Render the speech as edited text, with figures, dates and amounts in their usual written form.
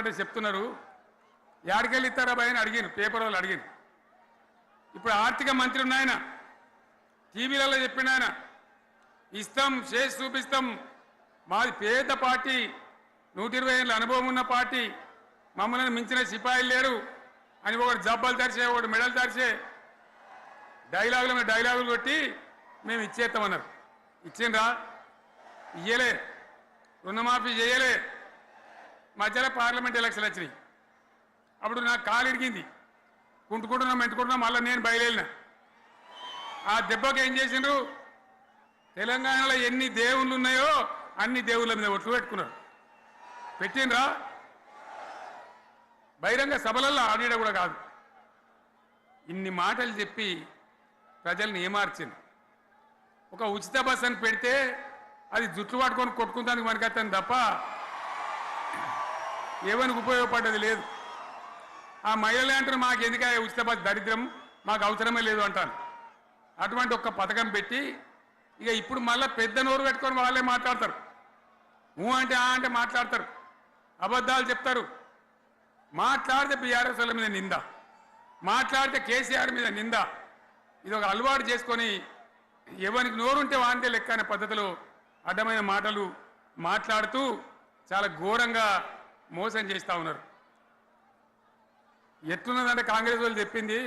అంటే చెప్తున్నారు యాడికెళ్ళి ఇస్తారా భయ అని అడిగాను, పేపర్ వాళ్ళు అడిగాను. ఇప్పుడు ఆర్థిక మంత్రి ఉన్నాయన టీవీలలో చెప్పిన ఆయన ఇస్తాం చేసి చూపిస్తాం, మాది పేద పార్టీ, 120 ఏళ్ళ అనుభవం ఉన్న పార్టీ, మమ్మల్ని మించిన సిపాయిలు లేరు అని ఒకటి జబ్బలు తరిచే ఒకటి మెడలు తరిచే డైలాగుల మీద డైలాగులు కొట్టి మేము ఇచ్చేస్తామన్నారు. ఇచ్చిండ్రా? ఇయ్యలే. రుణమాఫీ చేయలే. మధ్యలో పార్లమెంట్ ఎలక్షన్ వచ్చినాయి. అప్పుడు నాకు కాలు ఇరిగింది, కుంటుకుంటున్నాం మెంటుకుంటున్నాం, మళ్ళీ నేను బయలుదేరిన. ఆ దెబ్బకి ఏం చేసిండ్రు, తెలంగాణలో ఎన్ని దేవుళ్ళు ఉన్నాయో అన్ని దేవుళ్ళ మీద ఒట్లు పెట్టుకున్నారు. పెట్టిండ్రా? బహిరంగ సభలలో ఆడిడ కూడా కాదు. ఇన్ని మాటలు చెప్పి ప్రజల్ని ఏమార్చింది. ఒక ఉచిత బస్ అని పెడితే అది జుట్లు పట్టుకొని కొట్టుకుందానికి మనకత్తాను తప్ప ఏమనికి ఉపయోగపడ్డది లేదు. ఆ మహిళలే అంటారు మాకు ఎందుకు ఉచిత బస్ దరిద్రం, మాకు అవసరమే లేదు అంటాను. అటువంటి ఒక్క పథకం పెట్టి ఇక ఇప్పుడు మళ్ళీ పెద్ద నోరు పెట్టుకొని వాళ్ళే మాట్లాడతారు. అంటే అంటే మాట్లాడతారు, అబద్ధాలు చెప్తారు. మాట్లాడితే బీఆర్ఎస్ వాళ్ళ మీద నింద, మాట్లాడితే కేసీఆర్ మీద నింద. ఇది ఒక అలవాటు చేసుకొని ఎవరికి నోరుంటే వాంతే లెక్క అనే పద్ధతిలో అడ్డమైన మాటలు మాట్లాడుతూ చాలా ఘోరంగా మోసం చేస్తూ ఉన్నారు. ఎట్లున్నదంటే కాంగ్రెస్ వాళ్ళు చెప్పింది